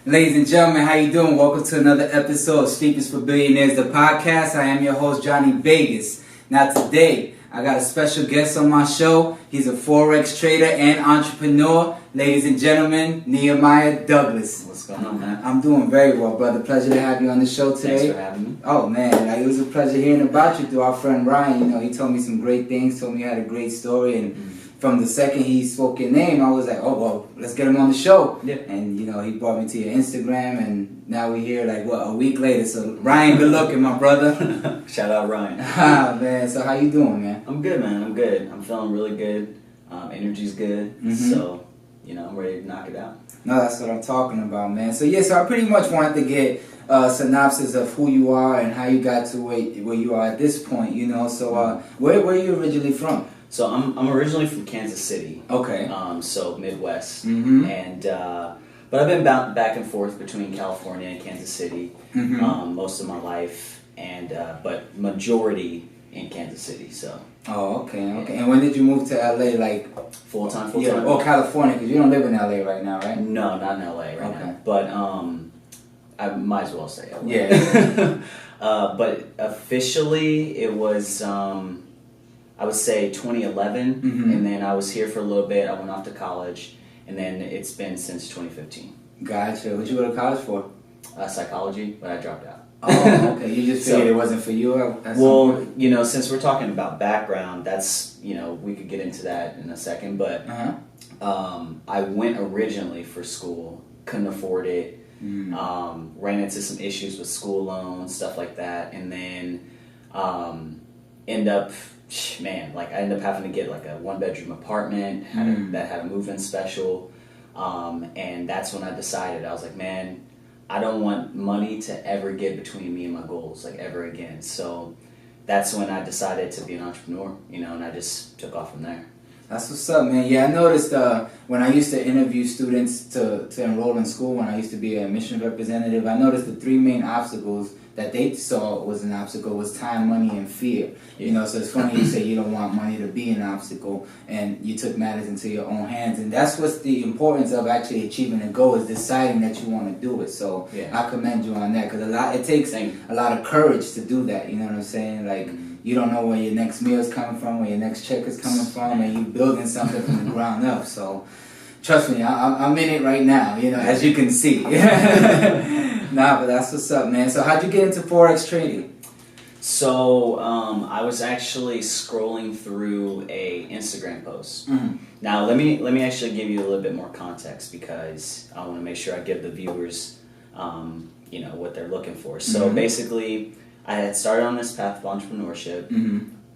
Ladies and gentlemen, how you doing? Welcome to another episode of Sleep Is For Billionaires, the podcast. I am your host, Johnny Vegas. Now today, I got a special guest on my show. He's a Forex trader and entrepreneur. Ladies and gentlemen, Nehemiah Douglas. What's going on, man? I'm doing very well, brother. Pleasure to have you on the show today. Thanks for having me. Oh, man, it was a pleasure hearing about you through our friend Ryan. You know, he told me some great things, told me you had a great story, and from the second he spoke your name, I was like, oh, well, let's get him on the show. Yeah. And, you know, he brought me to your Instagram, and now we're here, like, a week later. So, Ryan, good looking, my brother. Shout out, Ryan. Ah, man. So, how you doing, man? I'm good, man. I'm good. I'm feeling really good. Energy's good. Mm-hmm. So, I'm ready to knock it out. No, that's what I'm talking about, man. So, so I pretty much wanted to get a synopsis of who you are and how you got to where you are at this point, you know. So, where are you originally from? So I'm originally from Kansas City. Okay. So Midwest. Mm-hmm. And but I've been back and forth between California and Kansas City most of my life, and but majority in Kansas City. So. Oh, okay. And when did you move to LA? Like Full time. Yeah. Oh, California, because you don't live in LA right now, right? No, not in LA right now. But I might as well say LA. Yeah. But officially, it was. I would say 2011, and then I was here for a little bit. I went off to college, and then it's been since 2015. Gotcha. What you go to college for? Psychology, but I dropped out. Oh, okay. You just figured it wasn't for you? Well, since we're talking about background, that's, we could get into that in a second, but I went originally for school, couldn't afford it, ran into some issues with school loans, stuff like that, and then I ended up having to get like a 1-bedroom apartment that had a move-in special, and that's when I decided, I was like, man, I don't want money to ever get between me and my goals, like ever again. So that's when I decided to be an entrepreneur, and I just took off from there. That's what's up, man. Yeah, I noticed when I used to interview students to enroll in school, when I used to be a admission representative, I noticed the 3 main obstacles that they saw was an obstacle was time, money, and fear. Yeah. So it's funny you say you don't want money to be an obstacle, and you took matters into your own hands. And that's what's the importance of actually achieving a goal, is deciding that you want to do it. So I commend you on that, because it takes a lot of courage to do that. You know what I'm saying? Like, you don't know where your next meal is coming from, where your next check is coming from, and you're building something from the ground up. So trust me, I'm in it right now, as you can see. Nah, but that's what's up, man. So how'd you get into Forex trading? So I was actually scrolling through a Instagram post. Now let me actually give you a little bit more context, because I want to make sure I give the viewers what they're looking for. So basically, I had started on this path of entrepreneurship,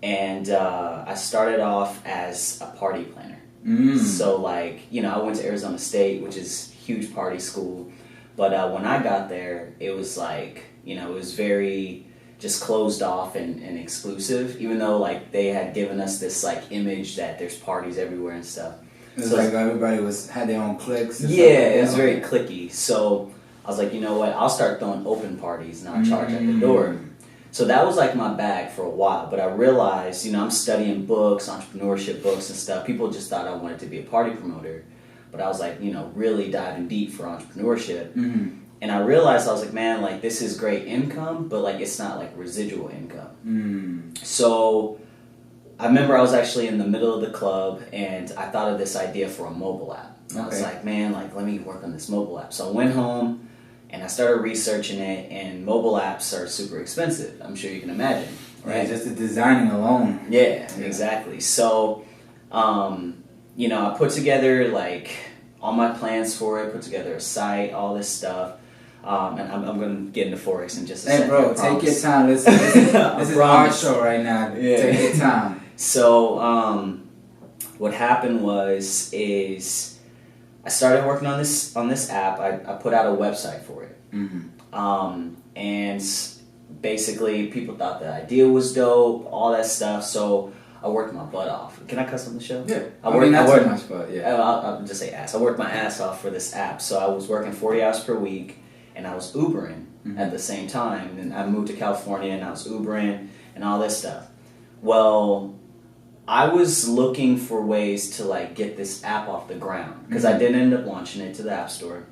and I started off as a party planner. So I went to Arizona State, which is huge party school. But when I got there, it was like, it was very just closed off and exclusive, even though they had given us this image that there's parties everywhere and stuff. It was like everybody had their own cliques. It was very cliquey. So I was like, you know what, I'll start throwing open parties and I'll charge at the door. So that was my bag for a while, but I realized, I'm studying books, entrepreneurship books and stuff. People just thought I wanted to be a party promoter. But I was really diving deep for entrepreneurship. And I realized, I was like, man, this is great income, but it's not residual income. So I remember I was actually in the middle of the club, and I thought of this idea for a mobile app. I was like, man, let me work on this mobile app. So I went home and I started researching it, and mobile apps are super expensive. I'm sure you can imagine. Right? Yeah, just the designing alone. Yeah, exactly. So I put together all my plans for it, put together a site, all this stuff. And I'm going to get into Forex in just a second. Hey, bro, take your time. This is our show right now. Yeah. Take your time. So what happened is I started working on this app. I put out a website for it. And basically people thought the idea was dope, all that stuff. So I worked my butt off. Can I cuss on the show? Yeah. I worked not too much, but yeah. I'll just say ass. I worked my ass off for this app. So I was working 40 hours per week, and I was Ubering at the same time. And I moved to California, and I was Ubering and all this stuff. Well, I was looking for ways to like get this app off the ground because I did end up launching it to the App Store,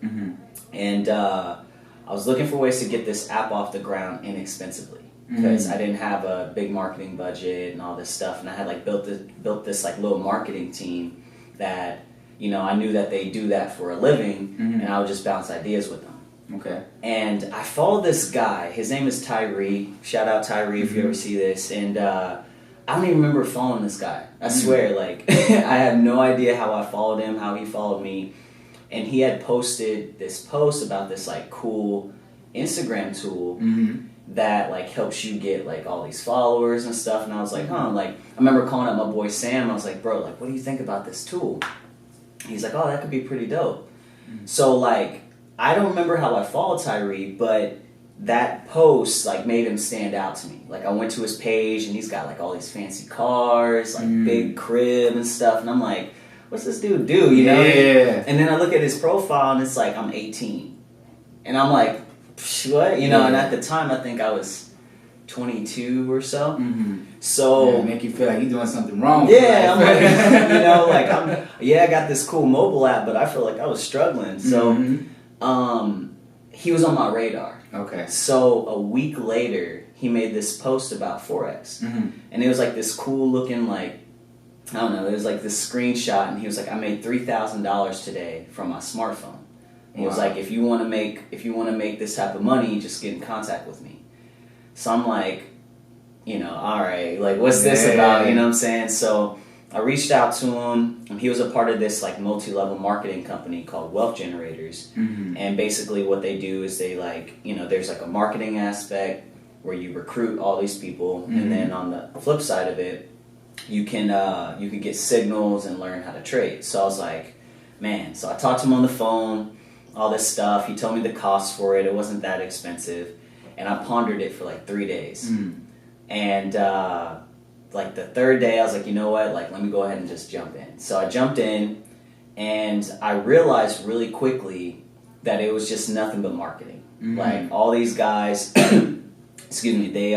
and I was looking for ways to get this app off the ground inexpensively because I didn't have a big marketing budget and all this stuff, and I had like built this like little marketing team that I knew that they do that for a living, and I would just bounce ideas with them. Okay. And I followed this guy. His name is Tyree. Shout out Tyree if you ever see this. And I don't even remember following this guy. I swear, like, I have no idea how I followed him, how he followed me. And he had posted this post about this, like, cool Instagram tool that, like, helps you get, like, all these followers and stuff. And I was like, like, I remember calling up my boy Sam. I was like, bro, like, what do you think about this tool? He's like, oh, that could be pretty dope. So, like, I don't remember how I followed Tyree, but that post like made him stand out to me. Like I went to his page and he's got like all these fancy cars, like big crib and stuff, and I'm like, what's this dude do? You know? Yeah. And then I look at his profile and it's like I'm 18, and I'm like, what? You know? And at the time I think I was 22 or so. So make you feel like you're doing something wrong. Yeah, I'm like, I got this cool mobile app, but I feel like I was struggling. So he was on my radar. Okay. So a week later, he made this post about Forex. And it was like this cool looking, like, I don't know, it was like this screenshot, and he was like, I made $3,000 today from my smartphone. And he was like, if you want to make this type of money, just get in contact with me. So I'm like, all right, like, what's this about? You know what I'm saying? So I reached out to him, and he was a part of this like multi-level marketing company called Wealth Generators. And basically what they do is they like, there's like a marketing aspect where you recruit all these people, and then on the flip side of it, you can get signals and learn how to trade. So I was like, man, so I talked to him on the phone, all this stuff. He told me the cost for it. It wasn't that expensive. And I pondered it for like 3 days. And like the third day, I was like, you know what? Like, let me go ahead and just jump in. So I jumped in, and I realized really quickly that it was just nothing but marketing. Like all these guys, excuse me, they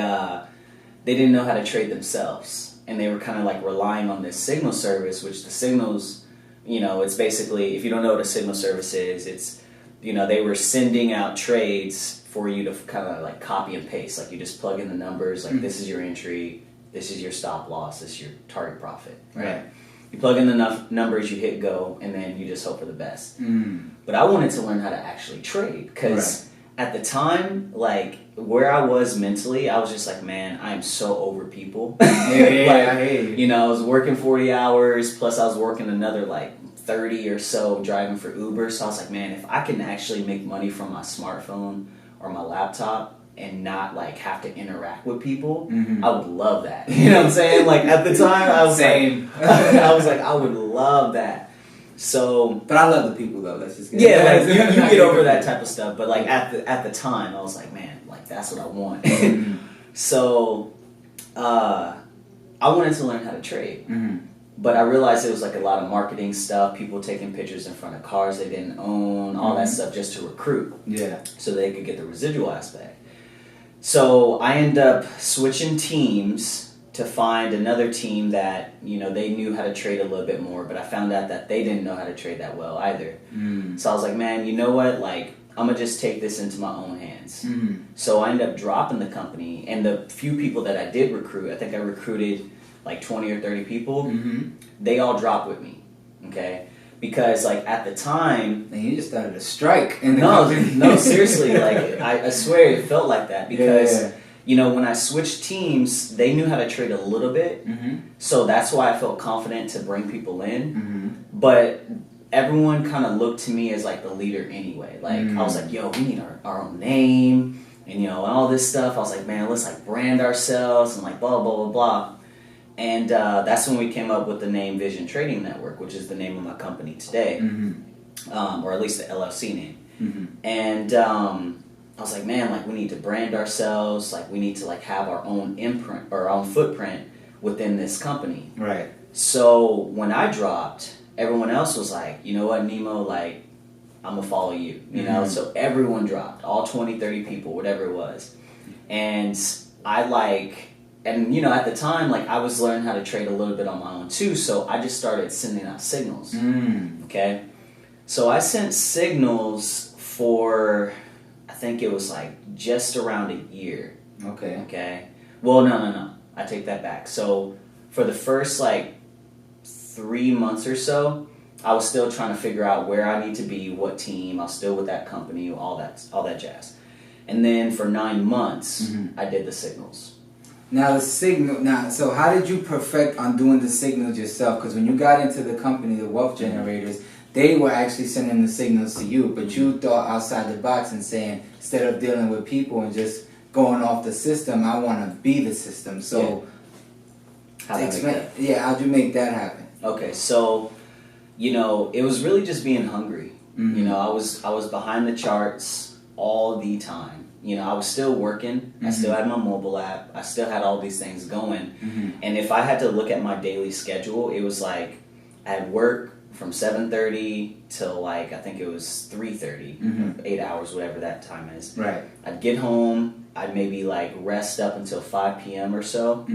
didn't know how to trade themselves, and they were kind of like relying on this signal service, which the signals, it's basically, if you don't know what a signal service is, it's, they were sending out trades for you to kind of like copy and paste. Like you just plug in the numbers, like this is your entry, this is your stop loss, this is your target profit, right? You plug in enough numbers, you hit go, and then you just hope for the best. But I wanted to learn how to actually trade, because at the time, like where I was mentally, I was just like, man, I am so over people. I was working 40 hours, plus I was working another like 30 or so driving for Uber. So I was like, man, if I can actually make money from my smartphone or my laptop and not like have to interact with people, I would love that. You know what I'm saying? Like at the time, I was like, I would love that. So, but I love the people though. Let's just like you get over that type of stuff. But like at the time, I was like, man, like that's what I want. So, I wanted to learn how to trade. But I realized it was like a lot of marketing stuff, people taking pictures in front of cars they didn't own, all that stuff just to recruit. So they could get the residual aspect. So I ended up switching teams to find another team that, they knew how to trade a little bit more, but I found out that they didn't know how to trade that well either. So I was like, man, you know what? Like, I'm going to just take this into my own hands. So I ended up dropping the company, and the few people that I did recruit, I think I recruited like 20 or 30 people, they all dropped with me, okay? Because like at the time, and you just started a strike in the no, seriously, like I swear it felt like that, because when I switched teams, they knew how to trade a little bit, so that's why I felt confident to bring people in. But everyone kind of looked to me as like the leader anyway. Like I was like, yo, we need our own name, and all this stuff. I was like, man, let's like brand ourselves and like blah blah blah blah. And that's when we came up with the name Vision Trading Network, which is the name of my company today, or at least the LLC name. And I was like, man, like we need to brand ourselves, like we need to like have our own imprint or our own footprint within this company. Right. So when I dropped, everyone else was like, you know what, Nemo, like I'm gonna follow you. You know, so everyone dropped, all 20, 30 people, whatever it was, and I like and you know, at the time, like I was learning how to trade a little bit on my own too, so I just started sending out signals. Okay, so I sent signals for, I think it was like just around a year. Okay. Well, no. I take that back. So for the first like 3 months or so, I was still trying to figure out where I need to be, what team. I was still with that company, all that jazz. And then for 9 months, I did the signals. Now so how did you perfect on doing the signals yourself? Because when you got into the company, the wealth generators, they were actually sending the signals to you, but you thought outside the box and saying, instead of dealing with people and just going off the system, I want to be the system. So how'd you make that happen? Okay, so, you know, it was really just being hungry. You know, I was behind the charts all the time. You know, I was still working. I still had my mobile app. I still had all these things going. And if I had to look at my daily schedule, it was like I had work from 7:30 till like, I think it was 3:30, 8 hours, whatever that time is. Right. I'd get home. I'd maybe like rest up until 5 p.m. or so.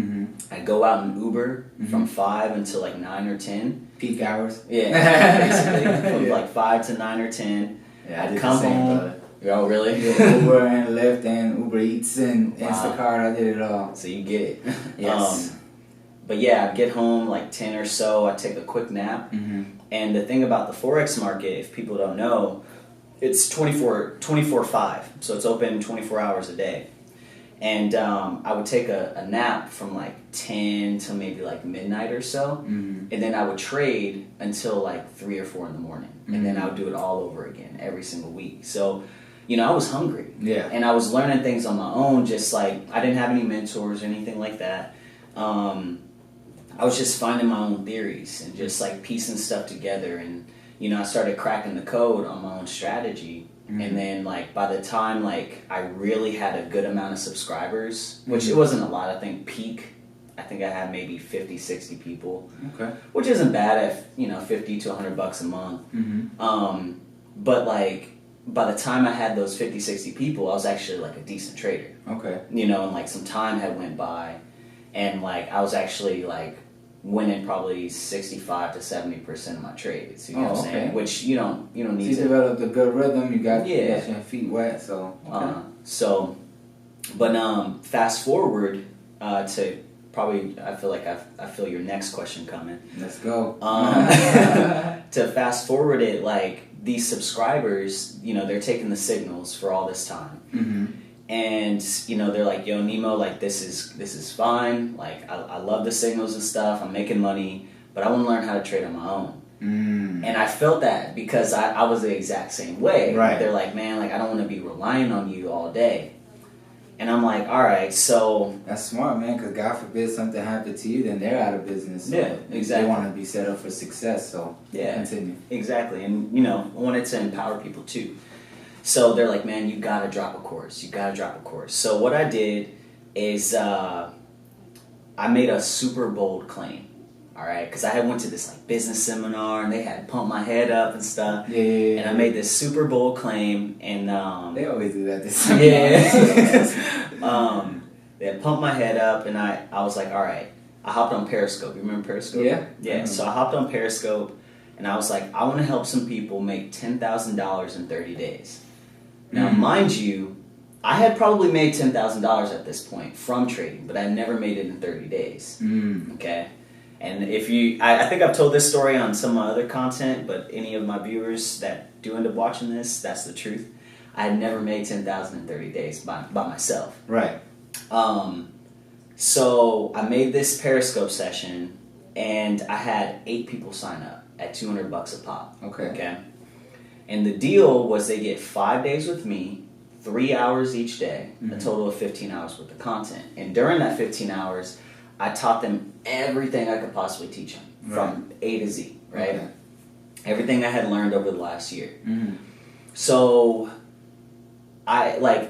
I'd go out and Uber from 5 until like 9 or 10. Peak hours? Yeah, basically. From like 5 to 9 or 10. Yeah, I'd come home. Brother. Oh, really? Yeah, Uber and Lyft and Uber Eats and Instacart, I did it all. So you get it. Yes. But yeah, I'd get home like 10 or so. I'd take a quick nap. And the thing about the Forex market, if people don't know, it's 24/5. So it's open 24 hours a day. And I would take a nap from like 10 to maybe like midnight or so. And then I would trade until like 3 or 4 in the morning. And then I would do it all over again every single week. So, you know, I was hungry. Yeah. And I was learning things on my own, just like I didn't have any mentors or anything like that. I was just finding my own theories and just like piecing stuff together. And, you know, I started cracking the code on my own strategy. And then like by the time like I really had a good amount of subscribers, which it wasn't a lot, I think I had maybe 50, 60 people. Okay. Which isn't bad at, you know, $50 to $100 a month. But like by the time I had those 50, 60 people, I was actually like a decent trader. Okay. You know, and like some time had went by and like I was actually like winning probably 65 to 70% of my trades. You know what I'm saying? Which you don't need to develop a good rhythm. You got your feet wet. So fast forward to probably I feel your next question coming. Let's go. To fast forward it, like these subscribers, you know, they're taking the signals for all this time. And, you know, they're like, yo, Nemo, like, this is fine. Like, I love the signals and stuff. I'm making money. But I want to learn how to trade on my own. And I felt that because I was the exact same way. Right. They're like, man, like, I don't want to be relying on you all day. And I'm like, all right, so... That's smart, man, because God forbid something happened to you, then they're out of business. So yeah, exactly. They want to be set up for success, so continue. Exactly. And, you know, I wanted to empower people, too. So they're like, man, you gotta drop a course. So what I did is I made a super bold claim, all right? Because I had went to this like business seminar and they had pumped my head up and stuff. Yeah. And I made this super bold claim and they always do that. They had pumped my head up and I was like, all right. I hopped on Periscope. You remember Periscope? Yeah. So I hopped on Periscope and I was like, I want to help some people make $10,000 in 30 days. Now, mind you, I had probably made $10,000 at this point from trading, but I never made it in 30 days. Okay? And I think I've told this story on some of my other content, but any of my viewers that do end up watching this, that's the truth. I had never made $10,000 in 30 days by myself. Right. So I made this Periscope session, and I had 8 people sign up at $200 a pop. Okay? And the deal was they get 5 days with me, 3 hours each day, a total of 15 hours worth of content. And during that 15 hours, I taught them everything I could possibly teach them, from A to Z, right? Okay. Everything I had learned over the last year. So,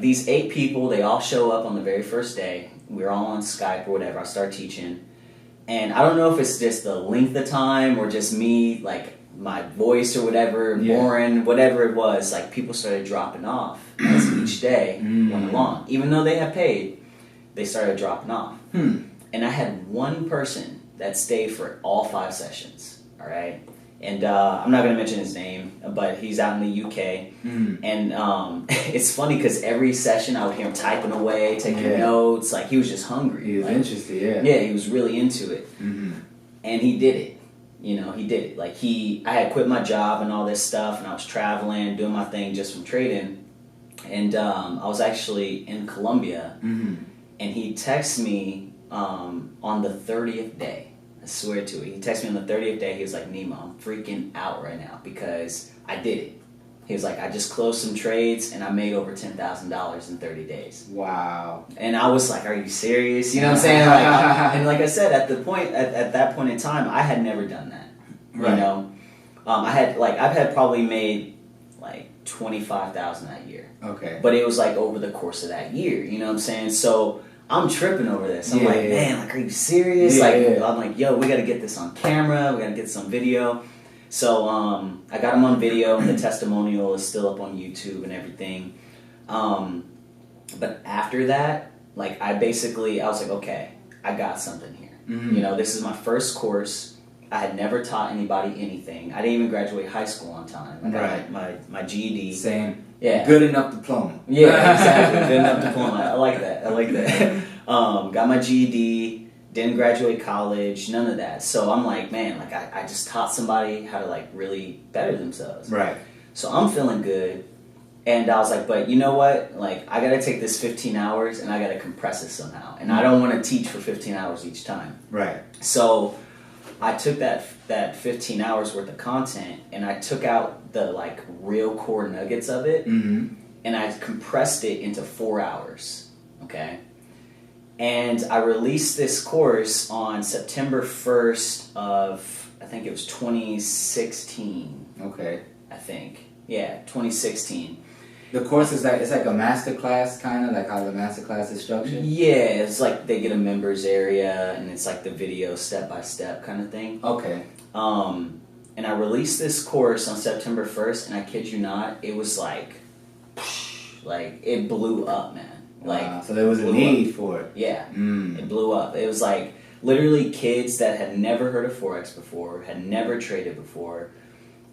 these 8 people, they all show up on the very first day. We're all on Skype or whatever. I start teaching. And I don't know if it's just the length of time or just me, like, my voice or whatever, boring, whatever it was, like people started dropping off as each day went along. Even though they had paid, they started dropping off. And I had one person that stayed for all 5 sessions. All right. And I'm not going to mention his name, but he's out in the UK. And it's funny because every session I would hear him typing away, taking notes. Like, he was just hungry. He was interested, Yeah, he was really into it. And he did it. You know, he did it. Like, I had quit my job and all this stuff, and I was traveling, doing my thing just from trading. And I was actually in Colombia, and he texted me on the 30th day. I swear to it. He texted me on the 30th day. He was like, Nemo, I'm freaking out right now because I did it. He was like, I just closed some trades and I made over $10,000 in 30 days. Wow. And I was like, are you serious? You know what I'm saying? And like I said, at that point in time, I had never done that. Right. You know, I've had probably made like 25,000 that year. Okay. But it was like over the course of that year. You know what I'm saying? So I'm tripping over this. I'm like, man, like, are you serious? I'm like, yo, we got to get this on camera. We got to get this on video. So I got him on video, and the testimonial is still up on YouTube and everything. But after that, like, I was like, okay, I got something here. You know, this is my first course. I had never taught anybody anything. I didn't even graduate high school on time. I got my GED. Same. Yeah. Good enough diploma. Yeah, exactly. Good enough diploma. I like that. Got my GED, didn't graduate college, none of that. So I'm like, man, like I just taught somebody how to like really better themselves. Right. So I'm feeling good. And I was like, but you know what? Like, I got to take this 15 hours and I got to compress it somehow. And I don't want to teach for 15 hours each time. Right. So I took that 15 hours worth of content and I took out the like real core nuggets of it and I compressed it into 4 hours. Okay. And I released this course on September 1st of, I think it was 2016. Okay. I think. Yeah, 2016. The course is like, it's like a master class, kind of like how the master class is structured? Yeah, it's like they get a members area and it's like the video step-by-step kind of thing. Okay. And I released this course on September 1st, and I kid you not, it was like it blew up, man. Like, wow, so there was a need for it. Yeah, it blew up. It was like literally kids that had never heard of Forex before, had never traded before,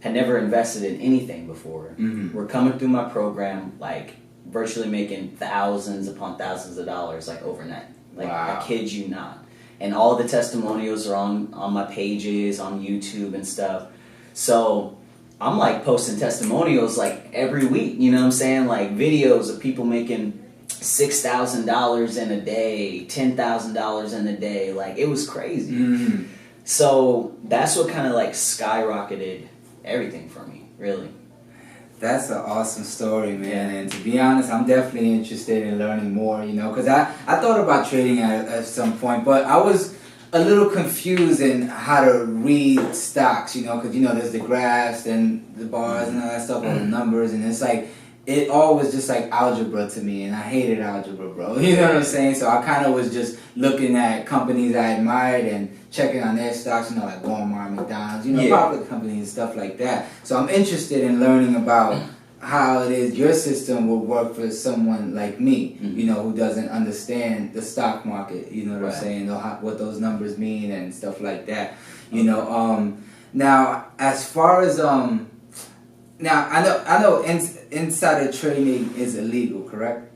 had never invested in anything before, were coming through my program, like virtually making thousands upon thousands of dollars, like overnight. Like, wow. I kid you not. And all the testimonials are on my pages, on YouTube and stuff. So I'm like posting testimonials like every week, you know what I'm saying? Like videos of people making $6,000 in a day, $10,000 in a day. Like, it was crazy. So that's what kind of like skyrocketed everything for me, really. That's an awesome story, man. And to be honest, I'm definitely interested in learning more, you know, because I thought about trading at some point, but I was a little confused in how to read stocks, you know, because, you know, there's the graphs and the bars and all that stuff, all the numbers, and it's like, it all was just like algebra to me, and I hated algebra, bro. You know what I'm saying? So I kind of was just looking at companies I admired and checking on their stocks, you know, like Walmart, McDonald's, you know, public companies and stuff like that. So I'm interested in learning about how it is your system will work for someone like me, you know, who doesn't understand the stock market, you know what I'm saying, or what those numbers mean and stuff like that. You know, now as far as now I know insider trading is illegal, correct?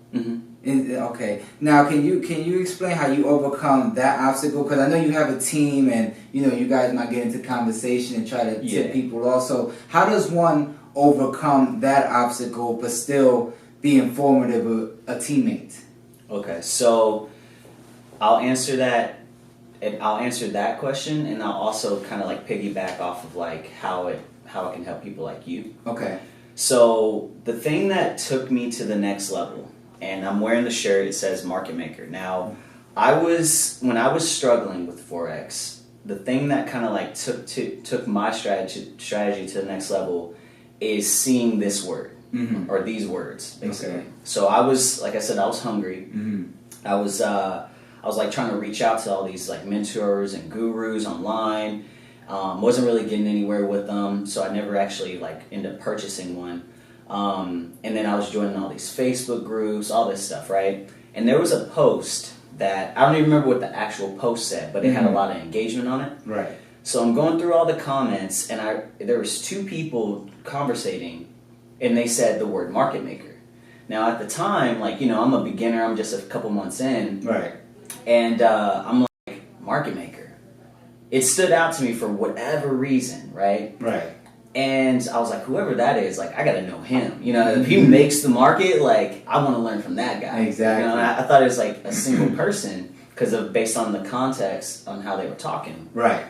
Okay. Now, can you explain how you overcome that obstacle? Because I know you have a team, and you know you guys might get into conversation and try to tip people off. So, how does one overcome that obstacle but still be informative of a teammate? Okay, so I'll answer that. And I'll answer that question, and I'll also kind of like piggyback off of like how it can help people like you. Okay. So the thing that took me to the next level, and I'm wearing the shirt, it says market maker. Now, when I was struggling with Forex, the thing that kind of like took my strategy to the next level is seeing this word or these words, basically. Okay. So I was, like I said, I was hungry. I was like trying to reach out to all these like mentors and gurus online. Wasn't really getting anywhere with them, so I never actually like ended up purchasing one. And then I was joining all these Facebook groups, all this stuff, right? And there was a post that I don't even remember what the actual post said, but it had a lot of engagement on it. Right. So I'm going through all the comments, and there was 2 people conversating, and they said the word market maker. Now at the time, like, you know, I'm a beginner, I'm just a couple months in. Right. And I'm like, market maker. It stood out to me for whatever reason, right? Right. And I was like, whoever that is, like, I gotta know him. You know, if he makes the market, like, I want to learn from that guy. Exactly. You know, I thought it was like a single person based on the context on how they were talking. Right.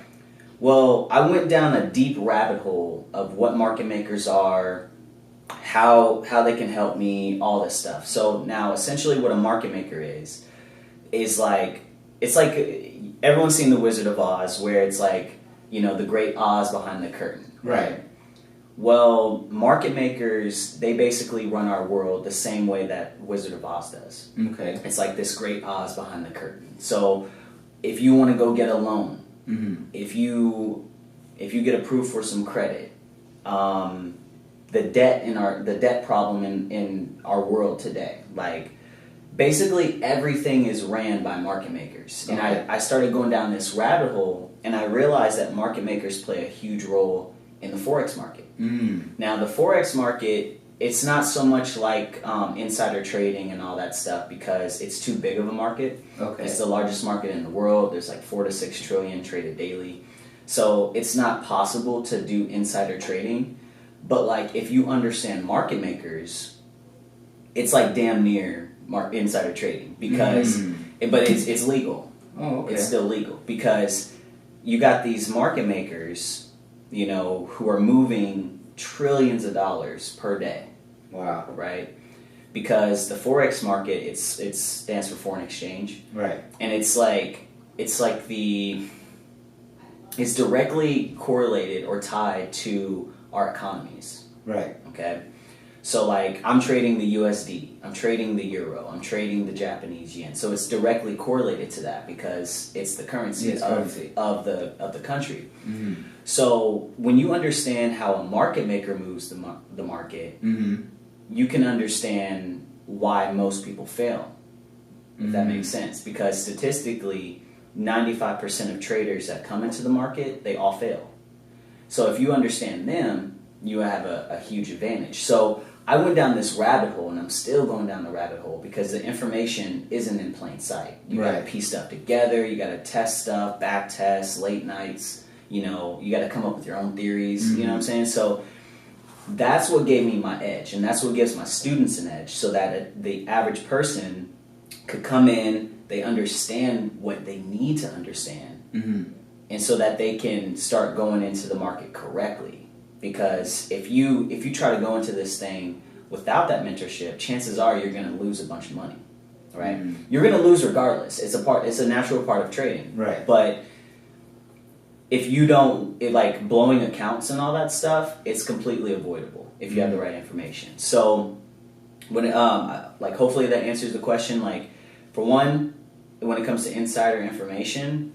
Well, I went down a deep rabbit hole of what market makers are, how they can help me, all this stuff. So now, essentially, what a market maker is like, it's like everyone's seen The Wizard of Oz, where it's like, you know, the great Oz behind the curtain. Right. Well, market makers, they basically run our world the same way that Wizard of Oz does. Okay. It's like this great Oz behind the curtain. So if you want to go get a loan, if you get approved for some credit, the debt problem in our world today, like, basically everything is ran by market makers. And I started going down this rabbit hole, and I realized that market makers play a huge role in the Forex market. Now, the Forex market, it's not so much like insider trading and all that stuff, because it's too big of a market. Okay. It's the largest market in the world. There's like 4 to 6 trillion traded daily. So it's not possible to do insider trading. But like, if you understand market makers, it's like damn near insider trading, because but it's legal. Oh, okay. It's still legal, because you got these market makers, you know, who are moving trillions of dollars per day. Wow. Right? Because the Forex market, it stands for foreign exchange. Right. And it's directly correlated or tied to our economies. Right. Okay? So like, I'm trading the USD, I'm trading the euro, I'm trading the Japanese yen. So it's directly correlated to that, because it's the currency of the country. So when you understand how a market maker moves the market, you can understand why most people fail, if that makes sense. Because statistically, 95% of traders that come into the market, they all fail. So if you understand them, you have a huge advantage. So I went down this rabbit hole, and I'm still going down the rabbit hole, because the information isn't in plain sight. You got to piece stuff together, you got to test stuff, back tests, late nights, you know, you got to come up with your own theories, you know what I'm saying? So that's what gave me my edge, and that's what gives my students an edge, so that the average person could come in, they understand what they need to understand, and so that they can start going into the market correctly. Because if you try to go into this thing without that mentorship, chances are you're going to lose a bunch of money, right? You're going to lose regardless. It's a natural part of trading. Right. But if you don't, like blowing accounts and all that stuff, it's completely avoidable if you have the right information. So when like, hopefully that answers the question. Like, for one, when it comes to insider information,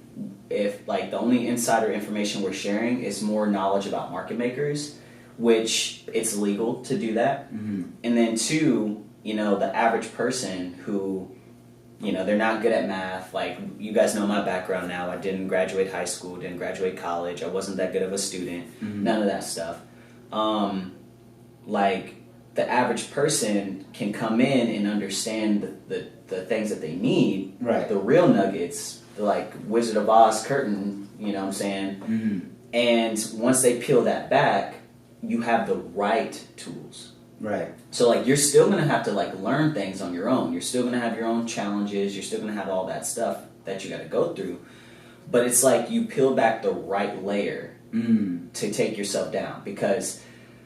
if like the only insider information we're sharing is more knowledge about market makers, which it's legal to do that. And then 2, you know, the average person who, you know, they're not good at math. Like, you guys know my background now. I didn't graduate high school, didn't graduate college. I wasn't that good of a student. None of that stuff. Like, the average person can come in and understand the things that they need, the real nuggets, like Wizard of Oz curtain, you know what I'm saying? And once they peel that back, you have the right tools. Right. So like, you're still going to have to like learn things on your own. You're still going to have your own challenges. You're still going to have all that stuff that you got to go through. But it's like you peel back the right layer to take yourself down, because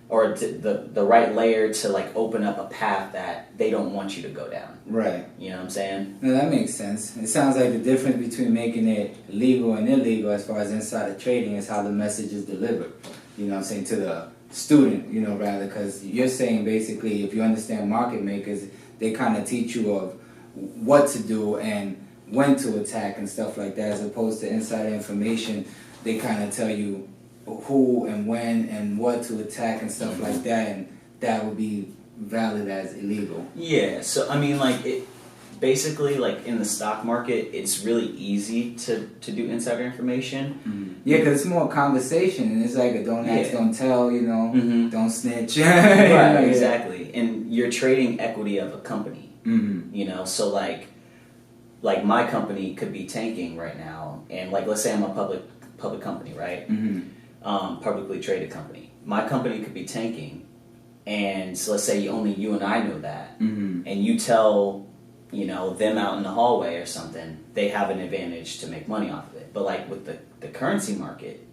the right layer to like open up a path that they don't want you to go down. Right. You know what I'm saying? No, that makes sense. It sounds like the difference between making it legal and illegal as far as insider trading is how the message is delivered. You know what I'm saying? To the student, you know, rather, because you're saying basically if you understand market makers, they kind of teach you of what to do and when to attack and stuff like that, as opposed to insider information, they kind of tell you who and when and what to attack and stuff like that, and that would be valid as illegal. Yeah, so I mean, like, basically, like in the stock market, it's really easy to do insider information. Yeah, because it's more conversation, and it's like a don't ask, don't tell, you know, don't snitch. Right, exactly. And you're trading equity of a company, you know, so like my company could be tanking right now, and like let's say I'm a public company, right? Publicly traded company. My company could be tanking, and so let's say only you and I know that, and you tell, you know, them out in the hallway or something, they have an advantage to make money off of it. But like with the currency market,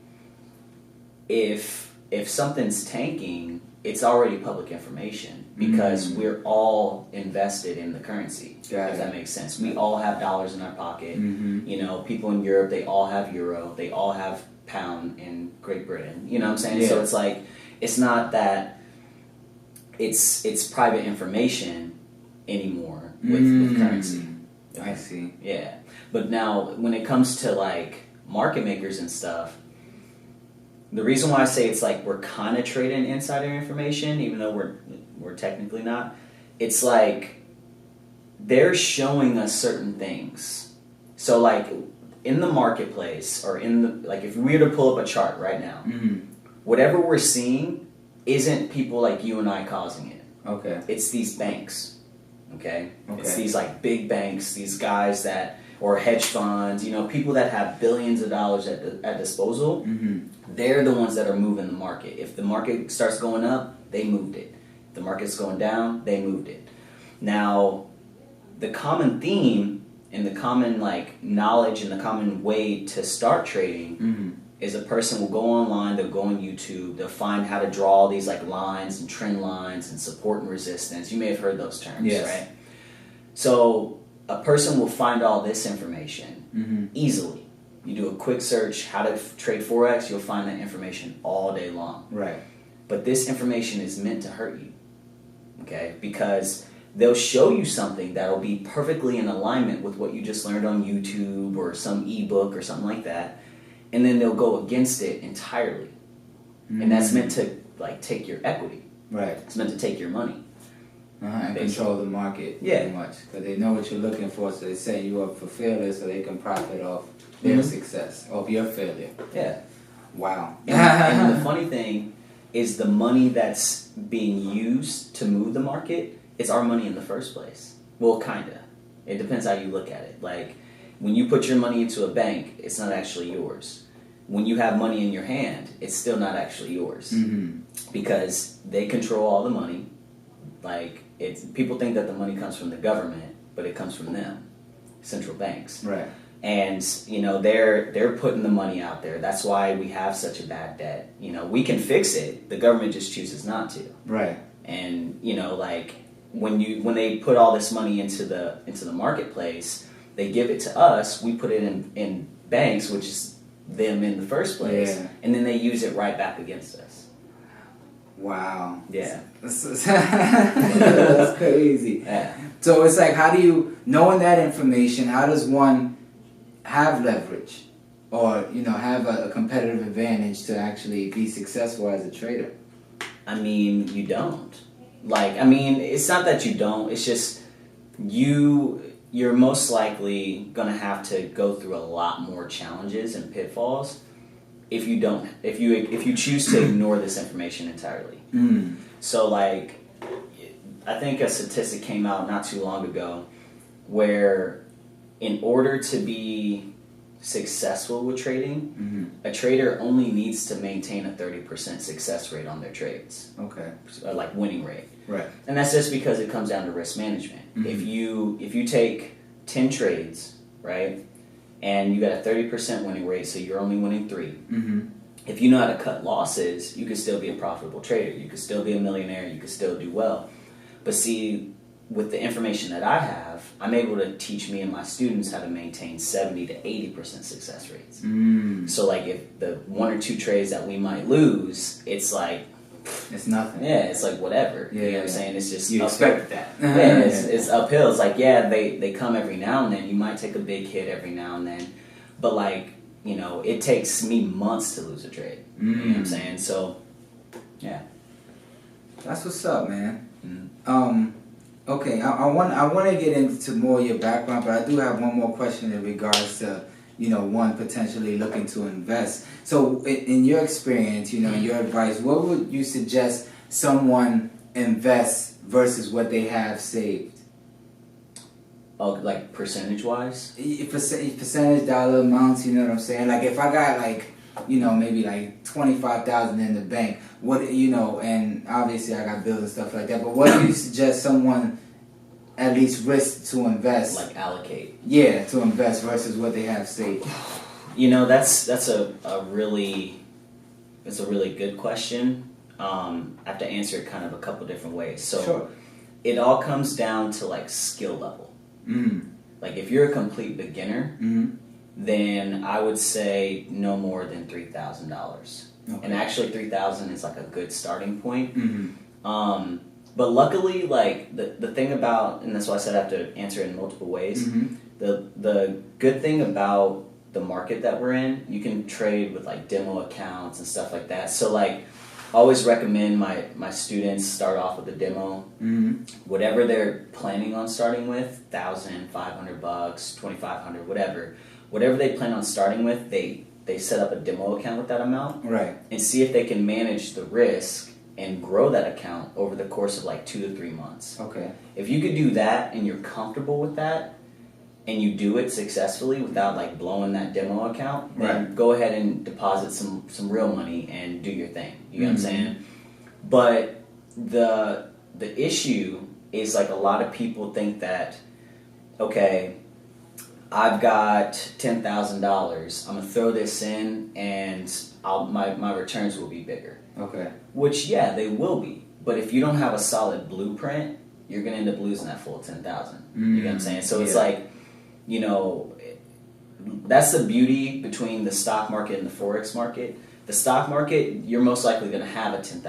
if something's tanking, it's already public information because we're all invested in the currency. If that makes sense. We all have dollars in our pocket. You know, people in Europe, they all have euro. They all have pound in Great Britain. You know what I'm saying? So it's like, it's not that it's private information anymore with currency. I see. Yeah. But now when it comes to like market makers and stuff, the reason why I say it's like we're kind of trading insider information, even though we're technically not, it's like they're showing us certain things. So like in the marketplace, or in the, like if we were to pull up a chart right now, whatever we're seeing isn't people like you and I causing it. Okay. It's these banks. Okay? It's these like big banks, these guys that, or hedge funds, you know, people that have billions of dollars at disposal. They're the ones that are moving the market. If the market starts going up, they moved it. If the market's going down, they moved it. Now, the common theme and the common like knowledge and the common way to start trading is a person will go online, they'll go on YouTube, they'll find how to draw all these like lines and trend lines and support and resistance. You may have heard those terms, right? So a person will find all this information easily. You do a quick search, how to trade Forex, you'll find that information all day long. Right. But this information is meant to hurt you, okay? Because they'll show you something that'll be perfectly in alignment with what you just learned on YouTube or some ebook or something like that, and then they'll go against it entirely. And that's meant to like take your equity. Right. It's meant to take your money. And control the market pretty much. Because they know what you're looking for, so they set you up for failure so they can profit off their success, off your failure. Yeah. Wow. And the funny thing is the money that's being used to move the market is our money in the first place. Well, kind of. It depends how you look at it. Like, when you put your money into a bank, it's not actually yours. When you have money in your hand, it's still not actually yours. Because they control all the money. Like, people think that the money comes from the government, but it comes from them, central banks. Right. And, you know, they're putting the money out there. That's why we have such a bad debt. You know, we can fix it. The government just chooses not to. Right. And, you know, like, when they put all this money into the marketplace, they give it to us. We put it in banks, which is them in the first place, and then they use it right back against us. Wow. Yeah. That's crazy. Yeah. So it's like, how do you, knowing that information, how does one have leverage or, you know, have a competitive advantage to actually be successful as a trader? I mean, you don't. Like, I mean, it's not that you don't, it's just you're most likely going to have to go through a lot more challenges and pitfalls if you choose to ignore this information entirely. So like, I think a statistic came out not too long ago where in order to be successful with trading, a trader only needs to maintain a 30% success rate on their trades. Okay. Like winning rate. Right. And that's just because it comes down to risk management. If you take 10 trades, right, and you got a 30% winning rate, so you're only winning 3. If you know how to cut losses, you could still be a profitable trader. You could still be a millionaire. You could still do well. But see, with the information that I have, I'm able to teach me and my students how to maintain 70 to 80% success rates. So like if the 1 or 2 trades that we might lose, it's like, it's nothing. Yeah, it's like whatever. You know what I'm saying? It's just you expect that. Yeah, it's uphill. It's like, yeah, they come every now and then. You might take a big hit every now and then. But like, you know, it takes me months to lose a trade. You know what I'm saying? So, yeah. That's what's up, man. Okay, I want to get into more of your background, but I do have one more question in regards to, one potentially looking to invest. So in your experience, in your advice, what would you suggest someone invest versus what they have saved? Oh, like percentage wise? Percentage dollar amounts, you know what I'm saying? Like if I got maybe like 25,000 in the bank, and obviously I got bills and stuff like that, but what do you suggest someone at least risk to invest? Like allocate. Yeah, to invest versus what they have saved. That's a really good question. I have to answer it kind of a couple different ways. So sure. It all comes down to like skill level. Like if you're a complete beginner, then I would say no more than $3,000. Okay. And actually $3,000 is like a good starting point. But luckily, like the thing about, and that's why I said I have to answer it in multiple ways. The good thing about the market that we're in, you can trade with like demo accounts and stuff like that. So like I always recommend my students start off with a demo. Whatever they're planning on starting with, $1,000, $500, $2,500, whatever they plan on starting with, they set up a demo account with that amount, right? And see if they can manage the risk and grow that account over the course of like 2 to 3 months. Okay. If you could do that and you're comfortable with that, and you do it successfully without like blowing that demo account, then right, go ahead and deposit some real money and do your thing. You know what I'm saying? But the issue is like a lot of people think that, okay, I've got $10,000. I'm gonna throw this in and my returns will be bigger. Okay. Which they will be. But if you don't have a solid blueprint, you're gonna end up losing that full 10,000. You know what I'm saying? So it's like, that's the beauty between the stock market and the Forex market. The stock market, you're most likely going to have a $10,000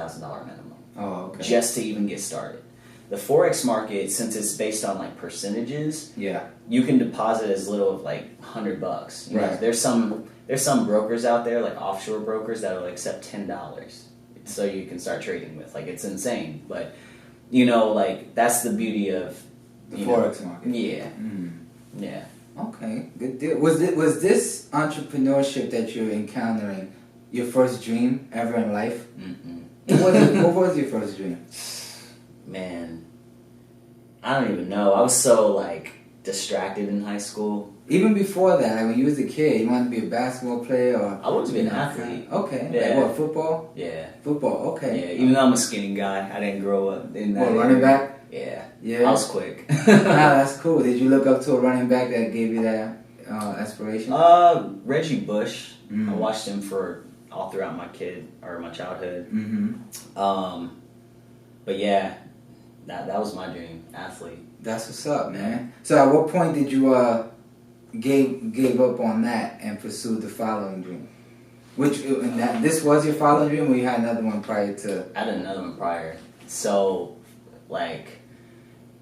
minimum. Oh, okay. Just to even get started. The Forex market, since it's based on like percentages, you can deposit as little as like $100. You know, there's some brokers out there, like offshore brokers, that will accept $10 so you can start trading with. Like it's insane, but like that's the beauty of the Forex market. Yeah. Yeah. Okay, good deal. Was this entrepreneurship that you're encountering your first dream ever in life? What was your first dream? Man, I don't even know. I was so like distracted in high school. Even before that, like when you was a kid, you wanted to be a basketball player, or I wanted to be an athlete. Okay, yeah. Like what, football? Yeah, football. Okay. Yeah, even though I'm a skinny guy, I didn't grow up in that. What, running back? Yeah. Yeah. I was quick. That's cool. Did you look up to a running back that gave you that aspiration? Reggie Bush. I watched him for all throughout my childhood. But yeah, that was my dream, athlete. That's what's up, man. So at what point did you gave up on that and pursued the following dream? This was your following dream, or you had another one prior to? I had another one prior. So, like,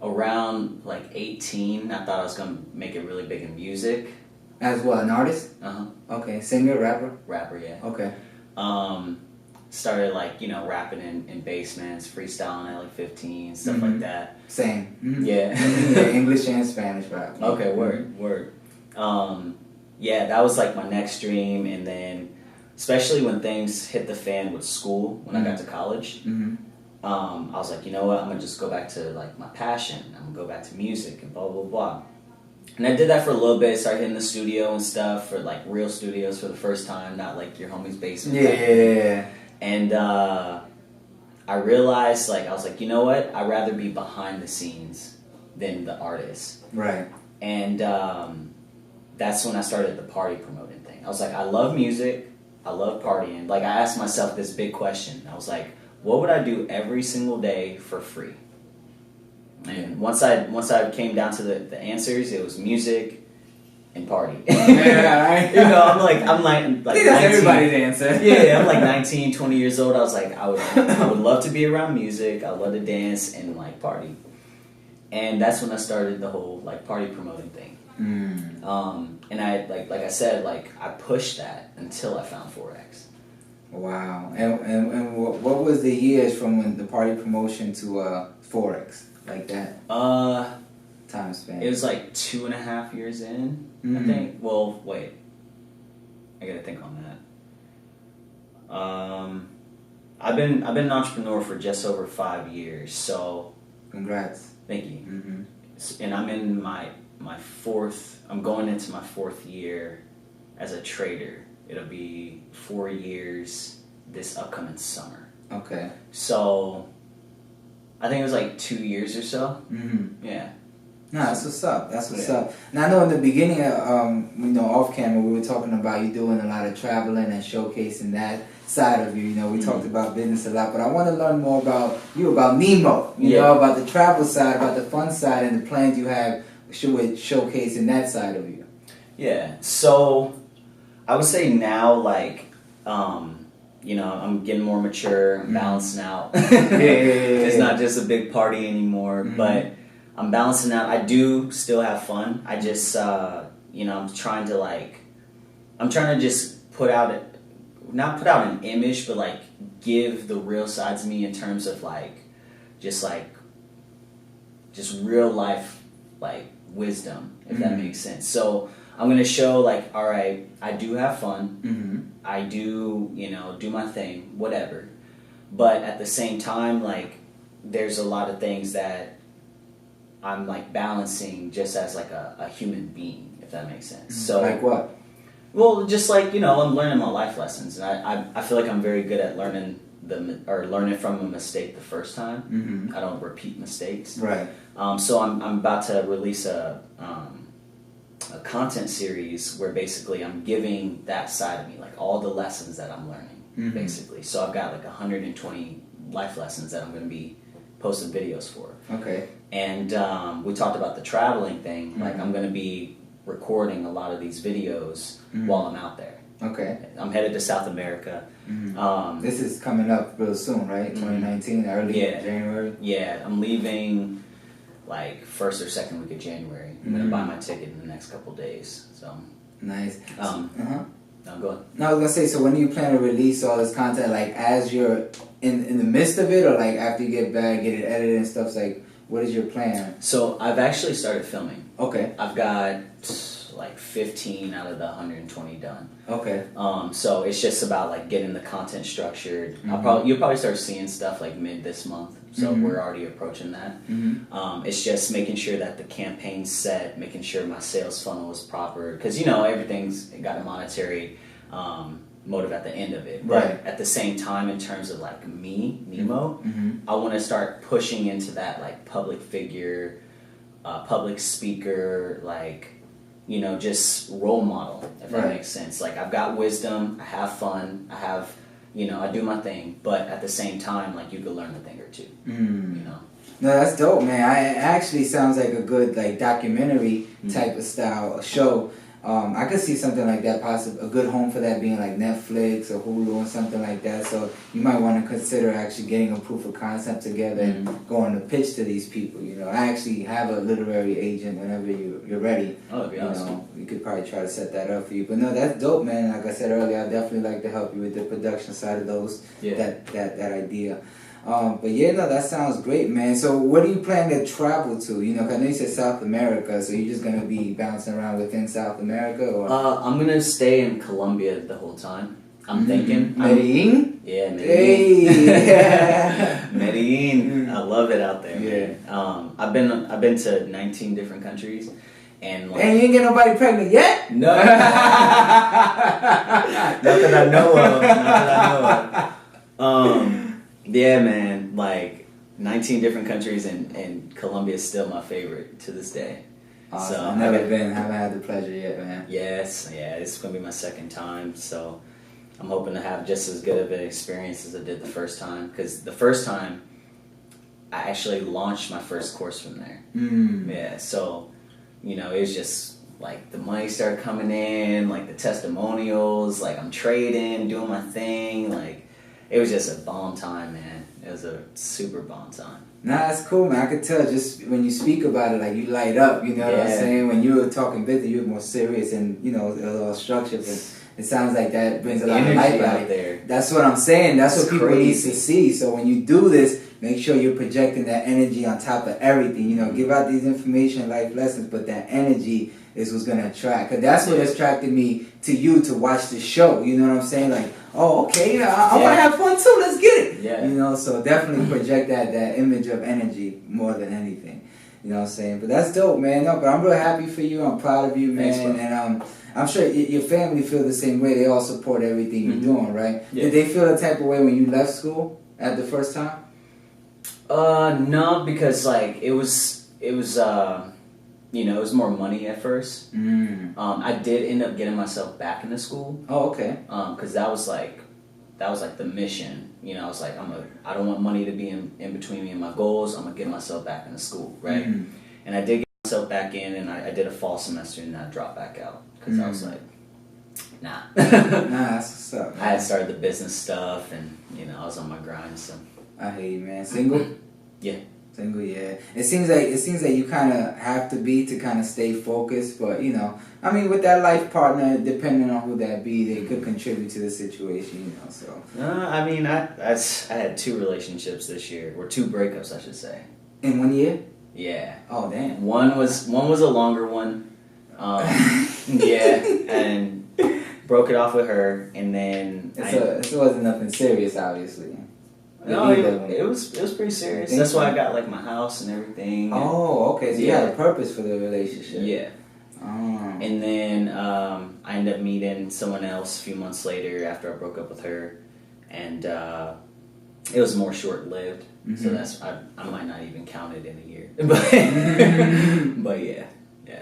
around like 18, I thought I was gonna make it really big in music. As what, an artist? Okay, singer, rapper? Rapper, yeah. Okay. Started like, rapping in basements, freestyling at like 15, stuff like that. Same. Yeah. English and Spanish rap. Okay, word. Yeah, that was like my next dream, and then especially when things hit the fan with school, when I got to college, I was like, you know what, I'm gonna just go back to like my passion. I'm gonna go back to music and blah blah blah. And I did that for a little bit, started hitting the studio and stuff, for like real studios for the first time, not like your homie's basement. Yeah. And I realized, like, I was like, you know what, I'd rather be behind the scenes than the artist. Right. And that's when I started the party promoting thing. I was like, I love music, I love partying. Like, I asked myself this big question. I was like, what would I do every single day for free? And once I came down to the answers, it was music and party. Yeah, right. I'm like I think that's everybody's answer. Yeah, I'm like 19, 20 years old. I was like, I would love to be around music. I love to dance and like party. And that's when I started the whole like party promoting thing. And I like I said, like I pushed that until I found Forex. Wow. And what was the years from when the party promotion to Forex? like that? Time span. It was like 2.5 years in, Mm-hmm. I think. Well, wait. I gotta think on that. I've been an entrepreneur for just over 5 years, so congrats. thank you. Mm-hmm. And I'm in my fourth. I'm going into my 4th year as a trader. It'll be 4 years this upcoming summer. Okay. So I think it was like 2 years or so. Mm-hmm. Yeah. No, that's what's up. That's what's up. Now I know in the beginning, off camera, we were talking about you doing a lot of traveling and showcasing that side of you. You know, we talked about business a lot, but I want to learn more about you, about Nemo. You know, about the travel side, about the fun side, and the plans you have with showcasing that side of you. Yeah. So I would say now, like, I'm getting more mature. I'm balancing out. It's not just a big party anymore, but I'm balancing out. I do still have fun. I just, I'm trying to just not put out an image, but like give the real sides of me in terms of just real life, like wisdom, if that makes sense. So I'm going to show all right, I do have fun. Mm-hmm. I do, do my thing, whatever. But at the same time, there's a lot of things that I'm balancing just as a human being, if that makes sense. So like what? Well, just I'm learning my life lessons, and I feel like I'm very good at learning from a mistake the first time. Mm-hmm. I don't repeat mistakes. Right. So I'm about to release a content series where basically I'm giving that side of me, all the lessons that I'm learning, basically. So I've got 120 life lessons that I'm going to be posting videos for. Okay. And we talked about the traveling thing. I'm going to be recording a lot of these videos while I'm out there. Okay. I'm headed to South America. This is coming up real soon, right? 2019, early January? Yeah, I'm leaving first or second week of January. I'm going to buy my ticket in the next couple days. So nice. No, go ahead. No, I was going to say, so when do you plan to release all this content? As you're in the midst of it, or after you get back, get it edited and stuff? What is your plan? So I've actually started filming. Okay. I've got 15 out of the 120 done. Okay. So it's just about getting the content structured. You'll probably start seeing stuff mid this month. So we're already approaching that. It's just making sure that the campaign's set, making sure my sales funnel is proper, because everything's got a monetary motive at the end of it. Right. But at the same time, in terms of me, Nemo, I want to start pushing into that public figure, public speaker, just role model, if that makes sense. I've got wisdom, I have fun, I have, I do my thing, but at the same time, you could learn a thing or two, No, that's dope, man. It actually sounds like a good documentary type of style show. I could see something like that, possibly a good home for that being Netflix or Hulu or something like that. So you might want to consider actually getting a proof of concept together and going to pitch to these people. I actually have a literary agent whenever you're ready. Oh, that'd be awesome. We could probably try to set that up for you. But no, that's dope, man. Like I said earlier, I'd definitely like to help you with the production side of those. Yeah. That idea. But yeah, no, that sounds great, man. So what do you plan to travel to? 'Cause I know you said South America, so you're just going to be bouncing around within South America? Or? I'm going to stay in Colombia the whole time. I'm thinking. Medellin? Yeah, Medellin. Hey! Medellin. I love it out there. Yeah. I've been to 19 different countries. And you ain't get nobody pregnant yet? No. Not that I know of. Yeah, man, 19 different countries, and Colombia is still my favorite to this day. Awesome. So I've never been, haven't had the pleasure yet, man. Yes, it's going to be my second time, so I'm hoping to have just as good of an experience as I did the first time, because the first time, I actually launched my first course from there. Yeah, so, it was just, the money started coming in, the testimonials, I'm trading, doing my thing, it was just a bomb time, man. It was a super bomb time. Nah, that's cool, man. I could tell just when you speak about it, you light up, you know what I'm saying? When you were talking business, you were more serious and, a little structured. But it sounds like that brings a lot of life out there. That's what I'm saying. That's what people need to see. So when you do this, make sure you're projecting that energy on top of everything. You know, give out these information, life lessons, but that energy is what's gonna attract. Cause that's what attracted me to you to watch the show. You know what I'm saying? Like, oh, okay, I want to have fun too. Let's get it. Yeah. You know, so definitely project that image of energy more than anything. You know what I'm saying? But that's dope, man. No, but I'm real happy for you. I'm proud of you, man. Thanks, and I'm sure your family feel the same way. They all support everything you're doing, right? Yeah. Did they feel the type of way when you left school at the first time? No, because like it was you know, it was more money at first. I did end up getting myself back into school. Oh, okay. Because that was like the mission. You know, I was like, I don't want money to be in between me and my goals. I'm gonna get myself back into school, right? And I did get myself back in, and I did a fall semester, and I dropped back out because I was like, nah. That's what's up, man. I had started the business stuff, and you know, I was on my grind. So I hear you, man. Single? yeah. Single, yeah. It seems like you kind of have to be to kind of stay focused, but you know, I mean, with that life partner, depending on who that be, they could contribute to the situation, you know. So. I mean, I had 2 relationships this year, or 2 breakups, I should say. In 1 year? Yeah. Oh, damn. One was a longer one. Yeah, and broke it off with her, and then it wasn't nothing serious, obviously. No, it was pretty serious. That's why I got like my house and everything. Oh, okay. So you had a purpose for the relationship. Yeah. Oh. And then I ended up meeting someone else a few months later after I broke up with her, and it was more short-lived. So that's I might not even count it in a year, but yeah,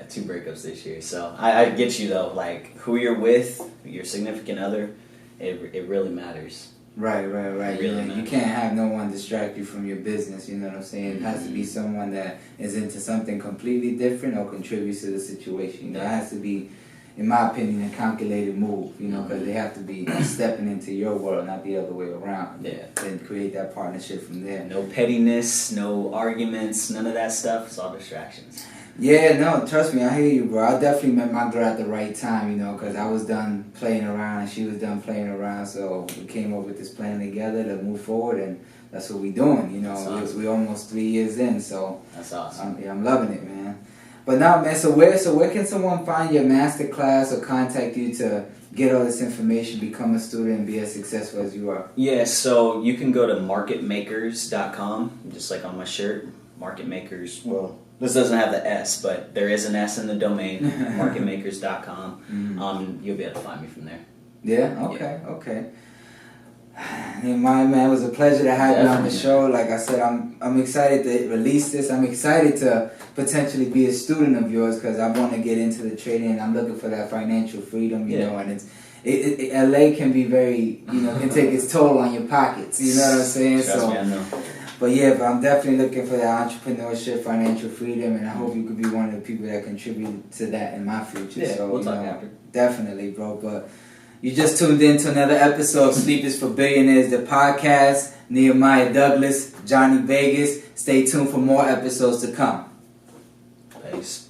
2 breakups this year. So I get you though. Like who you're with, your significant other, it really matters. Right. Really you can't have no one distract you from your business, you know what I'm saying? It has to be someone that is into something completely different or contributes to the situation. You know, it has to be, in my opinion, a calculated move, you know, because they have to be stepping into your world, not the other way around. Yeah. And create that partnership from there. No pettiness, no arguments, none of that stuff. It's all distractions. Yeah, no, trust me, I hear you, bro. I definitely met my girl at the right time, you know, because I was done playing around and she was done playing around, so we came up with this plan together to move forward, and that's what we're doing, you know. Awesome. We're almost 3 years in, so that's awesome. I'm loving it, man. But now, man, so where can someone find your masterclass or contact you to get all this information, become a student, and be as successful as you are? Yeah, so you can go to marketmakers.com, just like on my shirt, Market Makers. Well, this doesn't have the S, but there is an S in the domain, marketmakers.com. You'll be able to find me from there. Yeah? Okay. Nehemiah, man, it was a pleasure to have you on the show. Like I said, I'm excited to release this. I'm excited to potentially be a student of yours because I want to get into the trading and I'm looking for that financial freedom, you know, and LA can be very, you know, can take its toll on your pockets. You know what I'm saying? Trust me, I know. But I'm definitely looking for that entrepreneurship, financial freedom, and I hope you could be one of the people that contribute to that in my future. Yeah, so, we'll talk after. Definitely, bro. But you just tuned in to another episode of Sleep Is For Billionaires, the podcast. Nehemiah Douglas, Johnny Vegas. Stay tuned for more episodes to come. Peace.